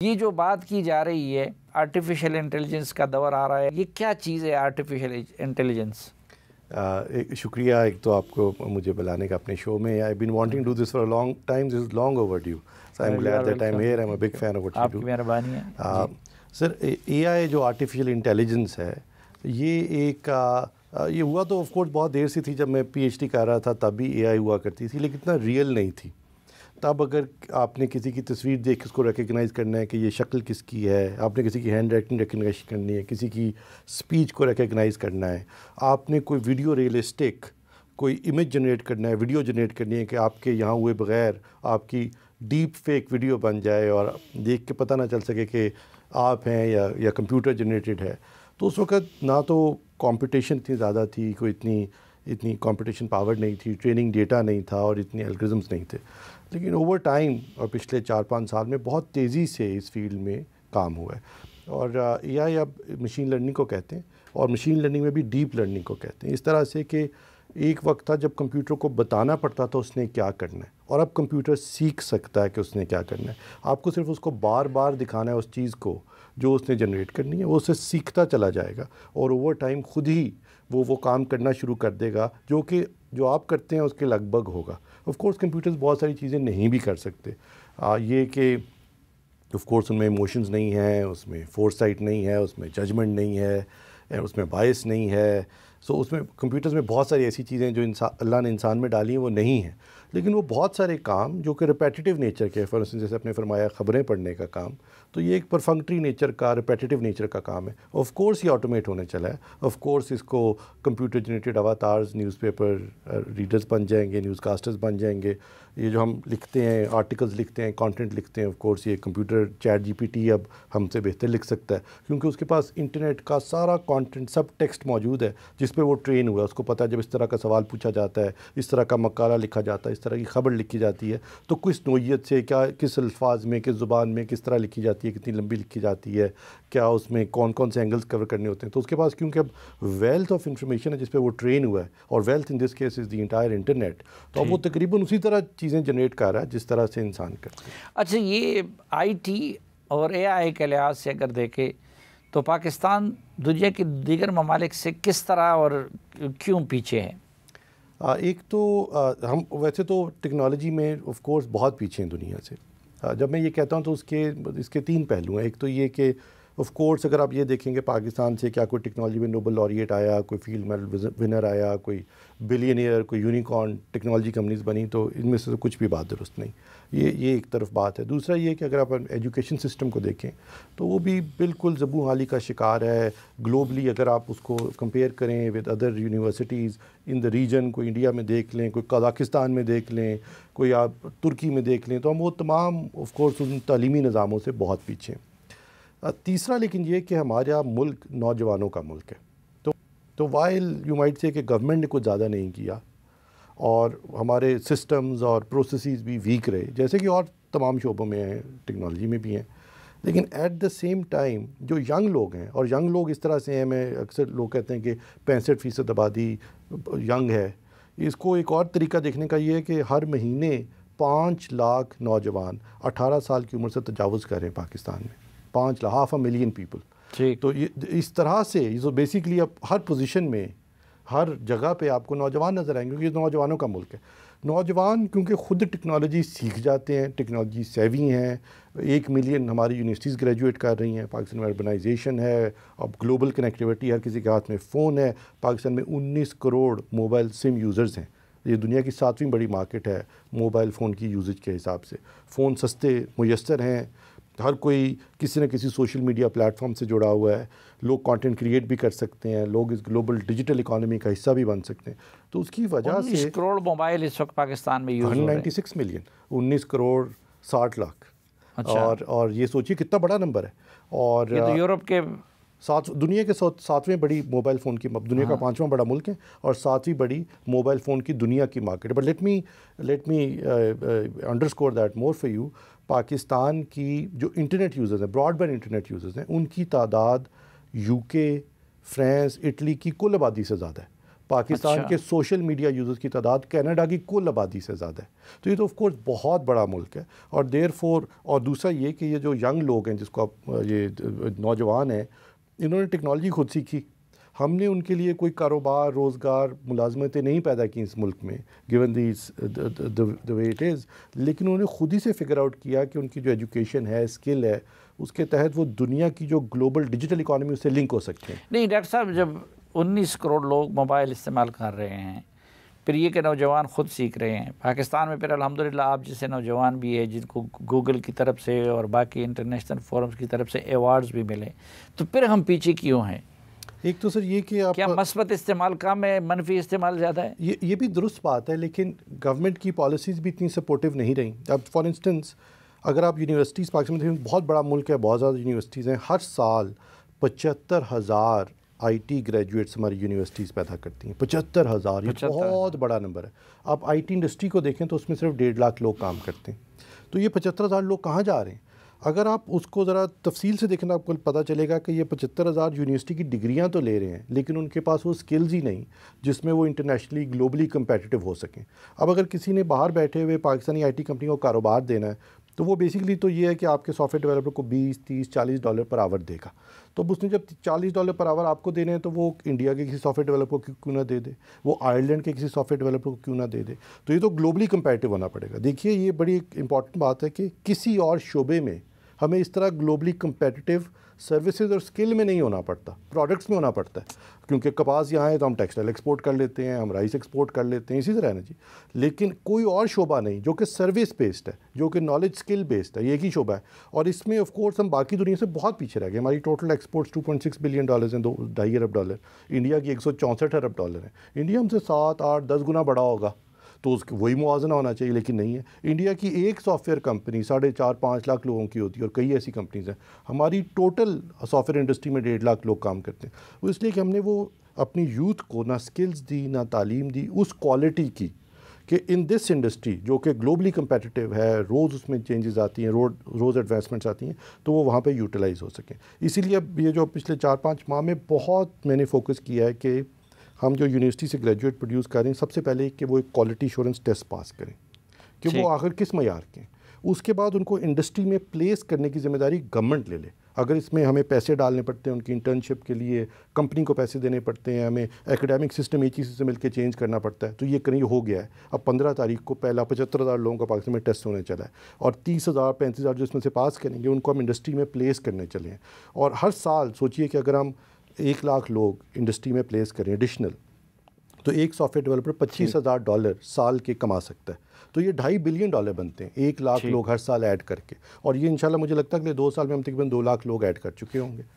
یہ جو بات کی جا رہی ہے آرٹیفیشل انٹیلیجنس کا دور آ رہا ہے، یہ کیا چیز ہے آرٹیفیشل انٹیلیجنس؟ شکریہ ایک تو آپ کو مجھے بلانے کا اپنے شو میں. I been wanting to do this for a long time. This is long overdue. So I am glad that I am here. I am a big fan of what you do. آپ کی مہربانی ہے. سر اے آئی جو artificial intelligence ہے یہ یہ ہوا تو آف کورس بہت دیر سے تھی. جب میں پی ایچ ڈی کر رہا تھا تب بھی اے آئی ہوا کرتی تھی، لیکن اتنا ریئل نہیں تھی. تب اگر آپ نے کسی کی تصویر دیکھ کے اس کو ریکگنائز کرنا ہے کہ یہ شکل کس کی ہے، آپ نے کسی کی ہینڈ رائٹنگ ریکگنائز کرنی ہے، کسی کی اسپیچ کو ریکگنائز کرنا ہے، آپ نے کوئی ویڈیو ریئلسٹک کوئی امیج جنریٹ کرنا ہے، ویڈیو جنریٹ کرنی ہے کہ آپ کے یہاں ہوئے بغیر آپ کی ڈیپ فیک ویڈیو بن جائے اور دیکھ کے پتہ نہ چل سکے کہ آپ ہیں یا کمپیوٹر جنریٹڈ ہے. تو اس وقت نہ تو کمپٹیشن اتنی زیادہ تھی، کوئی اتنی کمپٹیشن پاور نہیں تھی، ٹریننگ ڈیٹا نہیں تھا اور اتنے الگورزمس نہیں تھے. لیکن اوور ٹائم اور پچھلے 4-5 سال میں بہت تیزی سے اس فیلڈ میں کام ہوا ہے. اور اے آئی اب مشین لرننگ کو کہتے ہیں، اور مشین لرننگ میں بھی ڈیپ لرننگ کو کہتے ہیں. اس طرح سے کہ ایک وقت تھا جب کمپیوٹر کو بتانا پڑتا تھا اس نے کیا کرنا ہے، اور اب کمپیوٹر سیکھ سکتا ہے کہ اس نے کیا کرنا ہے. آپ کو صرف اس کو بار بار دکھانا ہے اس چیز کو جو اس نے جنریٹ کرنی ہے، وہ اسے سیکھتا چلا جائے گا اور اوور ٹائم خود ہی وہ کام کرنا شروع کر دے گا جو آپ کرتے ہیں اس کے لگ بھگ ہوگا. آف کورس کمپیوٹرز بہت ساری چیزیں نہیں بھی کر سکتے. یہ کہ آف کورس ان میں ایموشنز نہیں ہیں، اس میں فور سائٹ نہیں ہے، اس میں ججمنٹ نہیں ہے، اس میں بائس نہیں ہے. سو اس میں کمپیوٹرز میں بہت ساری ایسی چیزیں جو اللہ نے انسان میں ڈالی ہیں وہ نہیں ہیں. لیکن وہ بہت سارے کام جو کہ ریپیٹیو نیچر کے، فار انسٹنس جیسے آپ نے فرمایا خبریں پڑھنے کا کام، تو یہ ایک پرفنکٹری نیچر کا، ریپیٹیو نیچر کا کام ہے. آف کورس یہ آٹومیٹ ہونے چلا ہے. آف کورس اس کو computer generated avatars, newspaper readers بن جائیں گے، نیوز کاسٹرز بن جائیں گے. یہ جو ہم لکھتے ہیں، آرٹیکلز لکھتے ہیں، کانٹینٹ لکھتے ہیں، آف کورس یہ computer chat G P T اب ہم سے بہتر لکھ سکتا ہے، کیونکہ اس کے پاس انٹرنیٹ کا سارا کانٹینٹ، سب ٹیکسٹ موجود ہے جس پہ وہ ٹرین ہوا ہے. اس کو پتہ ہے جب اس طرح کا سوال پوچھا جاتا ہے، اس طرح کا مقالہ لکھا جاتا ہے، اس طرح کی خبر لکھی جاتی ہے، تو کس نوعیت سے، کس الفاظ میں، کس زبان میں کس طرح لکھی جاتی ہے، کتنی لمبی لکھی جاتی ہے، کیا اس میں کون سے اینگلز کور کرنے ہوتے ہیں. تو اس کے پاس کیونکہ اب ویلتھ آف انفارمیشن ہے جس پہ وہ ٹرین ہوا ہے، اور wealth in this case is the entire internet, تو اب وہ تقریباً اسی طرح چیزیں جنریٹ کر رہا ہے جس طرح سے انسان کرتے ہیں. اچھا، یہ آئی ٹی اور اے آئی کے لحاظ سے اگر دیکھیں تو پاکستان دنیا کے دیگر ممالک سے کس طرح اور کیوں پیچھے ہے؟ ایک تو ہم ویسے تو ٹیکنالوجی میں آف کورس بہت پیچھے ہیں دنیا سے. جب میں یہ کہتا ہوں تو اس کے 3 پہلو ہیں. ایک تو یہ کہ آف کورس اگر آپ یہ دیکھیں گے پاکستان سے کیا کوئی ٹیکنالوجی میں نوبل لاریٹ آیا، کوئی فیلڈ میڈل ونر آیا، کوئی بلینئر، کوئی یونیکارن ٹیکنالوجی کمپنیز بنی، تو ان میں سے کچھ بھی بات درست نہیں. یہ ایک طرف بات ہے. دوسرا یہ کہ اگر آپ ایجوکیشن سسٹم کو دیکھیں تو وہ بھی بالکل زبوں حالی کا شکار ہے. گلوبلی اگر آپ اس کو کمپیئر کریں with other universities in the region, کوئی انڈیا میں دیکھ لیں، کوئی قزاقستان میں دیکھ لیں، کوئی آپ ترکی میں دیکھ لیں، تو ہم وہ تمام آف کورس ان تعلیمی نظاموں سے بہت پیچھے ہیں. تیسرا لیکن یہ کہ ہمارا ملک نوجوانوں کا ملک ہے. تو وائل یو مائٹ سے کہ گورنمنٹ نے کچھ زیادہ نہیں کیا اور ہمارے سسٹمز اور پروسیسز بھی ویک رہے، جیسے کہ اور تمام شعبوں میں ہیں، ٹیکنالوجی میں بھی ہیں. لیکن ایٹ دا سیم ٹائم جو ینگ لوگ ہیں، اور ینگ لوگ اس طرح سے ہیں، میں اکثر لوگ کہتے ہیں کہ 65% آبادی ینگ ہے. اس کو ایک اور طریقہ دیکھنے کا یہ ہے کہ ہر مہینے 5 لاکھ نوجوان 18 سال کی عمر سے تجاوز کر رہے ہیں پاکستان میں. 5.5 ملین پیپل. تو اس طرح سے بیسیکلی اب ہر پوزیشن میں، ہر جگہ پہ آپ کو نوجوان نظر آئیں گے، کیونکہ یہ نوجوانوں کا ملک ہے. نوجوان کیونکہ خود ٹیکنالوجی سیکھ جاتے ہیں، ٹیکنالوجی سیوی ہیں. 1 ملین ہماری یونیورسٹیز گریجویٹ کر رہی ہیں. پاکستان میں اربنائزیشن ہے، اب گلوبل کنیکٹیوٹی، ہر کسی کے ہاتھ میں فون ہے. پاکستان میں 19 کروڑ موبائل سم یوزرز ہیں. یہ دنیا کی 7ویں بڑی مارکیٹ ہے موبائل فون کی یوزج کے حساب سے. فون سستے میسر ہیں، ہر کوئی کسی نہ کسی سوشل میڈیا پلیٹ فارم سے جڑا ہوا ہے. لوگ کانٹینٹ کریٹ بھی کر سکتے ہیں، لوگ اس گلوبل ڈیجیٹل اکانومی کا حصہ بھی بن سکتے ہیں. تو اس کی وجہ سے 19 کروڑ موبائل اس وقت پاکستان میں یوز ہو رہے ہیں. 196 ملین، 19 کروڑ 60 لاکھ. اور یہ سوچیے کتنا بڑا نمبر ہے. اور یہ تو یورپ کے دنیا کے 7ویں بڑی موبائل فون کی، دنیا کا 5واں بڑا ملک ہے اور 7ویں بڑی موبائل فون کی دنیا کی market. But let me underscore that more for you. Pakistan کی جو انٹرنیٹ یوزرز ہیں، براڈ بینڈ انٹرنیٹ یوزرز ہیں، ان کی تعداد UK، فرانس، اٹلی کی کل آبادی سے زیادہ ہے. پاکستان کے سوشل میڈیا یوزرز کی تعداد کینیڈا کی کل آبادی سے زیادہ ہے. تو یہ تو آف کورس بہت بڑا ملک ہے. اور دیر فور اور دوسرا یہ کہ یہ جو ینگ لوگ ہیں جس کو آپ یہ نوجوان ہیں, انہوں نے ٹیکنالوجی خود سیکھی. ہم نے ان کے لیے کوئی کاروبار, روزگار, ملازمتیں نہیں پیدا کی اس ملک میں given the way it is, لیکن انہوں نے خود ہی سے فگر آؤٹ کیا کہ ان کی جو ایجوکیشن ہے, اسکل ہے, اس کے تحت وہ دنیا کی جو گلوبل ڈیجیٹل اکانومی اس سے لنک ہو سکتے ہیں. نہیں ڈاکٹر صاحب, جب 19 کروڑ لوگ موبائل استعمال کر رہے ہیں, پھر یہ کہ نوجوان خود سیکھ رہے ہیں پاکستان میں, پھر الحمدللہ آپ جیسے نوجوان بھی ہے جن کو گوگل کی طرف سے اور باقی انٹرنیشنل فورمز کی طرف سے ایوارڈز بھی ملے, تو پھر ہم پیچھے کیوں ہیں؟ ایک تو سر یہ کہ آپ کیا مثبت استعمال کم ہے, منفی استعمال زیادہ ہے؟ یہ بھی درست بات ہے, لیکن گورنمنٹ کی پالیسیز بھی اتنی سپورٹیو نہیں رہیں. اب فار انسٹنس اگر آپ یونیورسٹیز, پاکستان میں بہت بڑا ملک ہے, بہت زیادہ یونیورسٹیز ہیں, ہر سال 75,000 آئی ٹی گریجویٹس ہماری یونیورسٹیز پیدا کرتی ہیں. 75,000 یہ بہت بڑا نمبر ہے. آپ آئی ٹی انڈسٹری کو دیکھیں تو اس میں صرف 1.5 لاکھ لوگ کام کرتے ہیں. تو یہ 75,000 لوگ کہاں جا رہے ہیں؟ اگر آپ اس کو ذرا تفصیل سے دیکھیں تو آپ کو پتہ چلے گا کہ یہ 75,000 یونیورسٹی کی ڈگریاں تو لے رہے ہیں, لیکن ان کے پاس وہ سکلز ہی نہیں جس میں وہ انٹرنیشنلی گلوبلی کمپیٹیٹیو ہو سکیں. اب اگر کسی نے باہر بیٹھے ہوئے پاکستانی آئی ٹی کمپنی کو کاروبار دینا ہے تو وہ بیسیکلی تو یہ ہے کہ آپ کے سافٹ ویئر ڈیولپر کو 20, 30, $40 پر آور دے گا. تو اب اس نے جب $40 پر آور آپ کو دینے ہیں تو وہ انڈیا کے کسی سافٹ ویئر ڈیولپر کو کیوں نہ دے دے, وہ آئرلینڈ کے کسی سافٹ ویئر ڈیولپر کو کیوں نہ دے دے. تو یہ تو گلوبلی کمپیٹیٹیو ہونا پڑے گا. دیکھیے یہ بڑی امپورٹنٹ بات ہے کہ کسی اور شعبے میں ہمیں اس طرح گلوبلی کمپیٹیٹیو سروسز اور اسکل میں نہیں ہونا پڑتا, پروڈکٹس میں ہونا پڑتا ہے. کیونکہ کپاس یہاں ہے تو ہم ٹیکسٹائل ایکسپورٹ کر لیتے ہیں, ہم رائس ایکسپورٹ کر لیتے ہیں, اسی طرح ہے نا جی. لیکن کوئی اور شعبہ نہیں جو کہ سروس بیسڈ ہے, جو کہ نالج اسکل بیسڈ ہے, یہ ایک ہی شعبہ ہے. اور اس میں آف کورس ہم باقی دنیا سے بہت پیچھے رہ گئے. ہماری ٹوٹل ایکسپورٹس $2.6 بلین ہیں, $2.5 ارب. انڈیا کی $164 ارب ہیں. انڈیا ہم سے 7, 8, 10 گنا بڑا ہوگا تو اس وہی موازنہ ہونا چاہیے, لیکن نہیں ہے. انڈیا کی ایک سافٹ ویئر کمپنی 4.5-5 لاکھ لوگوں کی ہوتی ہے, اور کئی ایسی کمپنیز ہیں. ہماری ٹوٹل سافٹ ویئر انڈسٹری میں 1.5 لاکھ لوگ کام کرتے ہیں. وہ اس لیے کہ ہم نے وہ اپنی یوتھ کو نہ سکلز دی, نہ تعلیم دی اس کوالٹی کی کہ ان دس انڈسٹری جو کہ گلوبلی کمپیٹیٹیو ہے, روز اس میں چینجز آتی ہیں, روز ایڈوانسمنٹس آتی ہیں, تو وہ وہاں پہ یوٹیلائز ہو سکیں. اسی لیے اب یہ جو پچھلے 4-5 ماہ میں بہت میں نے فوکس کیا ہے کہ ہم جو یونیورسٹی سے گریجویٹ پروڈیوس کر رہے ہیں, سب سے پہلے کہ وہ ایک کوالٹی ایشورنس ٹیسٹ پاس کریں کہ وہ آخر کس معیار کے ہیں. اس کے بعد ان کو انڈسٹری میں پلیس کرنے کی ذمہ داری گورنمنٹ لے لے. اگر اس میں ہمیں پیسے ڈالنے پڑتے ہیں ان کی انٹرنشپ کے لیے, کمپنی کو پیسے دینے پڑتے ہیں, ہمیں ایکیڈیمک سسٹم ایک چیز سے مل کے چینج کرنا پڑتا ہے, تو یہ کریں. ہو گیا ہے. اب 15 تاریخ کو پہلا 75,000 لوگوں کا پاکستان میں ٹیسٹ ہونے چلا ہے, اور 30,000-35,000 جو اس میں سے پاس کریں گے ان کو ہم انڈسٹری میں پلیس کرنے چلے ہیں. اور ہر سال سوچئے کہ اگر ہم 1 لاکھ لوگ انڈسٹری میں پلیس کریں ایڈیشنل, تو ایک سافٹ ویئر ڈیولپر $25,000 سال کے کما سکتا ہے. تو یہ $2.5 بلین بنتے ہیں 1 لاکھ لوگ ہر سال ایڈ کر کے. اور یہ انشاءاللہ مجھے لگتا ہے کہ 2 سال میں ہم تقریباً 2 لاکھ لوگ ایڈ کر چکے ہوں گے.